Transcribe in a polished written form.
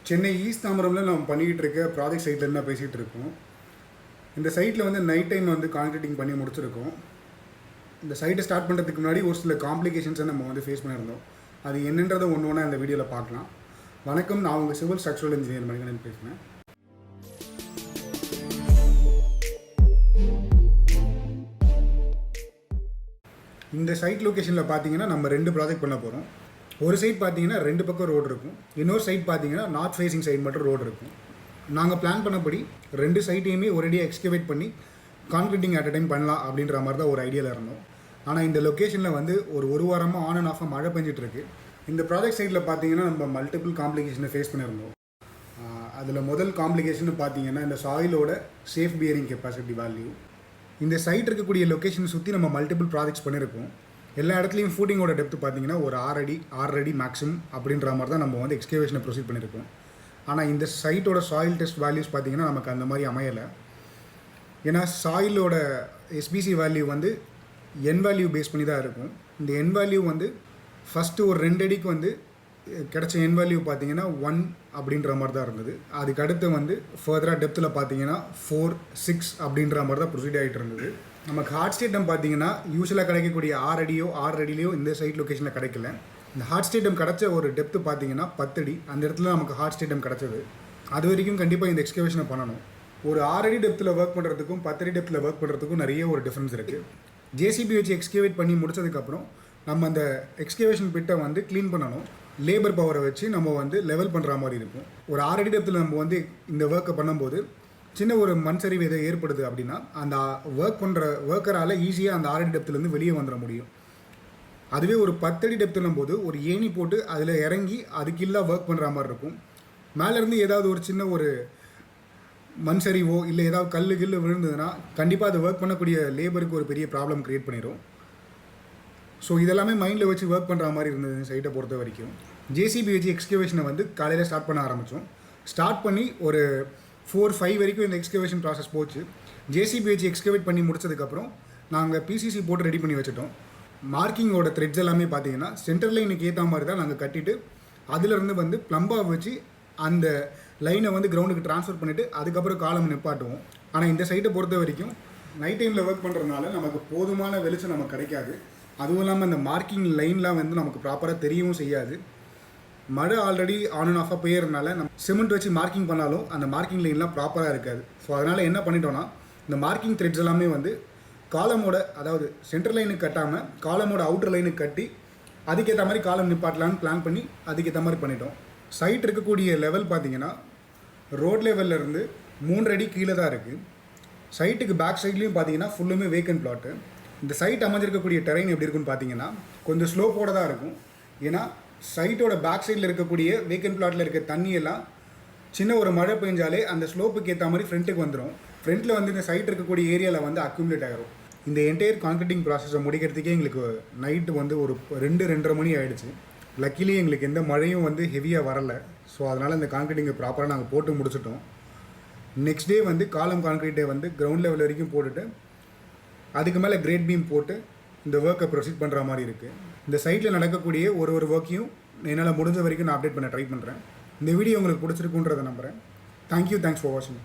Chennai east தாம்பரமில் நம்ம பண்ணிக்கிட்டு இருக்க ப்ராஜெக்ட் சைட்லேருந்து தான் பேசிகிட்டு இருக்கோம். இந்த சைட்டில் வந்து நைட் டைம் வந்து கான்க்ரீட்டிங் பண்ணி முடிச்சிருக்கோம். இந்த சைட்டை ஸ்டார்ட் பண்ணுறதுக்கு முன்னாடி ஒரு சில காம்ப்ளிகேஷன்ஸை நம்ம வந்து ஃபேஸ் பண்ணியிருந்தோம். அது என்னன்றதை ஒன்று ஒன்றா இந்த வீடியோவில் பார்க்கலாம். வணக்கம், நான் உங்கள் சிவில் ஸ்ட்ரக்சரல் இன்ஜினியர் மணிகண்டன் பேசுகிறேன். இந்த சைட் லொக்கேஷனில் பார்த்தீங்கன்னா நம்ம 2 ப்ராஜெக்ட் பண்ண போகிறோம். ஒரு சைட் பார்த்தீங்கன்னா 2 பக்கம் ரோடு இருக்கும், இன்னொரு சைட் பார்த்தீங்கன்னா நார்த் ஃபேஸிங் சைடு மட்டும் ரோடு இருக்கும். நாங்கள் பிளான் பண்ணபடி 2 சைட்டையுமே ஒரேடியாக எக்ஸ்கவேட் பண்ணி கான்க்ரீட்டிங் அட் அ டைம் பண்ணலாம் அப்படின்ற மாதிரி தான் ஒரு ஐடியாவில் இருந்தோம். ஆனால் இந்த லொக்கேஷனில் வந்து ஒரு வாரமாக ஆன் அண்ட் ஆஃபாக மழை பெஞ்சிட்ருக்கு. இந்த ப்ராஜெக்ட் சைட்டில் பார்த்தீங்கன்னா நம்ம மல்டிபிள் காம்ப்ளிகேஷனை ஃபேஸ் பண்ணியிருந்தோம். அதில் முதல் காம்ப்ளிகேஷன் பார்த்தீங்கன்னா இந்த சாயிலோட சேஃப் பியரிங் கெப்பாசிட்டி வேல்யூ. இந்த சைட் இருக்கக்கூடிய லொக்கேஷனை சுற்றி நம்ம மல்டிபிள் ப்ராஜெக்ட்ஸ் பண்ணியிருக்கோம். எல்லா இடத்துலையும் ஃபூட்டிங்கோட டெப்த் பார்த்தீங்கன்னா ஒரு 6 அடி மேக்ஸிமம் அப்படின்ற மாதிரி தான் நம்ம வந்து எக்ஸ்கவேஷனை ப்ரொசீட் பண்ணியிருக்கோம். ஆனால் இந்த சைட்டோட சாயில் டெஸ்ட் வேல்யூஸ் பார்த்தீங்கன்னா நமக்கு அந்த மாதிரி அமையலை. ஏன்னா சாயிலோட எஸ்பிசி வேல்யூ வந்து என் வேல்யூ பேஸ் பண்ணி தான் இருக்கும். இந்த என் வேல்யூ வந்து ஃபஸ்ட்டு ஒரு 2 அடிக்கு வந்து கிடச்ச என் வேல்யூ பார்த்தீங்கன்னா 1 அப்படின்ற மாதிரி தான் இருந்தது. அதுக்கு அடுத்து வந்து ஃபர்தராக டெப்த்தில் பார்த்தீங்கன்னா 4, 6 அப்படின்ற மாதிரி தான் ப்ரொசீட் ஆகிட்டு இருந்தது. நமக்கு ஹார்ட் ஸ்டேட்டம் பார்த்தீங்கன்னா யூஸ்வலாக கிடைக்கக்கூடிய 6 அடியோ இந்த சைட் லொக்கேஷனில் கிடைக்கல. இந்த ஹார்ட் ஸ்டேட்டம் கிடச்ச ஒரு டெப்த்து பார்த்தீங்கன்னா 10 அடி. அந்த இடத்துல நமக்கு ஹார்ட் ஸ்டேட்டம் கிடச்சது. அது வரைக்கும் கண்டிப்பாக இந்த எக்ஸ்கவேஷனை பண்ணணும். ஒரு 6 அடி டெப்த்தில் ஒர்க் பண்ணுறதுக்கும் 10 அடி டெப்த்தில் ஒர்க் பண்ணுறதுக்கும் நிறைய ஒரு டிஃப்ரென்ஸ் இருக்குது. ஜேசிபி வச்சு எக்ஸ்கவேட் பண்ணி முடிச்சதுக்கப்புறம் நம்ம அந்த எக்ஸ்கவேஷன் பிட்டை வந்து க்ளீன் பண்ணணும். லேபர் பவரை வச்சு நம்ம வந்து லெவல் பண்ணுற மாதிரி இருக்கும். ஒரு 6 அடி டெப்த்தில் நம்ம வந்து இந்த ஒர்க்கை பண்ணும்போது சின்ன ஒரு மண் சரிவு எதை ஏற்படுது அப்படின்னா அந்த ஒர்க் பண்ணுற ஒர்க்கரால் ஈஸியாக அந்த 6 அடி டெப்த்துலேருந்து வெளியே வந்துட முடியும். அதுவே ஒரு 10 அடி டெப்த்துனும் போது ஒரு ஏணி போட்டு அதில் இறங்கி அதுக்கில்லாம் ஒர்க் பண்ணுற மாதிரி இருக்கும். மேலேருந்து ஏதாவது ஒரு சின்ன ஒரு மண் சரிவோ இல்லை ஏதாவது கல்லு விழுந்ததுன்னா கண்டிப்பாக அதை ஒர்க் பண்ணக்கூடிய லேபருக்கு ஒரு பெரிய ப்ராப்ளம் க்ரியேட் பண்ணிடும். ஸோ இதெல்லாமே மைண்டில் வச்சு ஒர்க் பண்ணுற மாதிரி இருந்தது சைட்டை பொறுத்த வரைக்கும். ஜேசிபி வச்சு எக்ஸ்கவேஷனை வந்து காலையில் ஸ்டார்ட் பண்ண ஆரம்பித்தோம். ஸ்டார்ட் பண்ணி ஒரு 4-5 வரைக்கும் இந்த எக்ஸ்கவேஷன் ப்ராசஸ் போச்சு. ஜேசிபி வச்சு எக்ஸ்கவேட் பண்ணி முடிச்சதுக்கப்புறம் நாங்கள் பிசிசி போட்டு ரெடி பண்ணி வச்சுட்டோம். மார்க்கிங்கோட த்ரெட்ஸ் எல்லாமே பார்த்தீங்கன்னா சென்டர் லைனுக்கு ஏற்ற மாதிரி தான் நாங்கள் கட்டிட்டு அதிலிருந்து வந்து ப்ளம்பாக வச்சு அந்த லைனை வந்து கிரவுண்டுக்கு ட்ரான்ஸ்ஃபர் பண்ணிவிட்டு அதுக்கப்புறம் காலம் நிப்பாட்டுவோம். ஆனால் இந்த சைட்டை பொறுத்த வரைக்கும் நைட் டைமில் ஒர்க் பண்ணுறதுனால நமக்கு போதுமான வெளிச்சம் நமக்கு கிடைக்காது. அதுவும் இல்லாமல் அந்த மார்க்கிங் லைன்லாம் வந்து நமக்கு ப்ராப்பராக தெரியவும் செய்யாது. மழை ஆல்ரெடி ஆன் அண்ட் ஆஃபாக பெய்யறதுனால நம்ம சிமெண்ட் வச்சு மார்க்கிங் பண்ணாலும் அந்த மார்க்கிங் லைன்லாம் ப்ராப்பராக இருக்காது. ஸோ அதனால் என்ன பண்ணிட்டோன்னா இந்த மார்க்கிங் த்ரெட்ஸ் எல்லாமே வந்து காலமோட, அதாவது சென்டர் லைனுக்கு கட்டாமல் காலமோட அவுட்டர் லைனுக்கு கட்டி அதுக்கேற்ற மாதிரி காலம் நிப்பாட்டலான்னு பிளான் பண்ணி அதுக்கேற்ற மாதிரி பண்ணிட்டோம். சைட் இருக்கக்கூடிய லெவல் பார்த்தீங்கன்னா ரோட் லெவல்லேருந்து 3 அடி கீழே தான் இருக்குது. சைட்டுக்கு பேக் சைட்லேயும் பார்த்தீங்கன்னா ஃபுல்லுமே வேக்கன்ட் பிளாட்டு. இந்த சைட் அமைஞ்சிருக்கக்கூடிய டெரைன் எப்படி இருக்குன்னு பார்த்தீங்கன்னா கொஞ்சம் ஸ்லோப்போடு தான் இருக்கும். ஏன்னா சைட்டோட பேக் சைடில் இருக்கக்கூடிய வேக்கன்ட் பிளாட்டில் இருக்க தண்ணியெல்லாம் சின்ன ஒரு மழை பெஞ்சாலே அந்த ஸ்லோப்புக்கு ஏற்ற மாதிரி ஃப்ரண்ட்டுக்கு வந்துடும். ஃப்ரண்ட்டில் வந்து இந்த சைட் இருக்கக்கூடிய ஏரியாவில் வந்து அக்யூமுலேட் ஆகிரும். இந்த என்டையர் கான்க்ரீட்டிங் ப்ராசஸை முடிக்கிறதுக்கே எங்களுக்கு நைட்டு வந்து ஒரு 2-2:30 மணி ஆகிடுச்சு. லக்கிலி எங்களுக்கு எந்த மழையும் வந்து ஹெவியாக வரலை. ஸோ அதனால் இந்த கான்க்ரீட்டிங்கை ப்ராப்பராக நாங்கள் போட்டு முடிச்சிட்டோம். நெக்ஸ்ட் டே வந்து காலம் கான்க்ரீட்டை வந்து கிரவுண்ட் லெவல் வரைக்கும் போட்டுட்டு அதுக்கு மேலே கிரேட் பீம் போட்டு இந்த ஒர்க்கை ப்ரொசீட் பண்ணுற மாதிரி இருக்குது. இந்த சைட்டில் நடக்கக்கூடிய ஒரு ஒர்க்கையும் என்னால் முடிஞ்ச வரைக்கும் நான் அப்டேட் பண்ண ட்ரை பண்ணுறேன். இந்த வீடியோ உங்களுக்கு பிடிச்சிருக்குன்றதை நம்புகிறேன். தேங்க்யூ, தேங்க்ஸ் ஃபார் வாட்சிங்.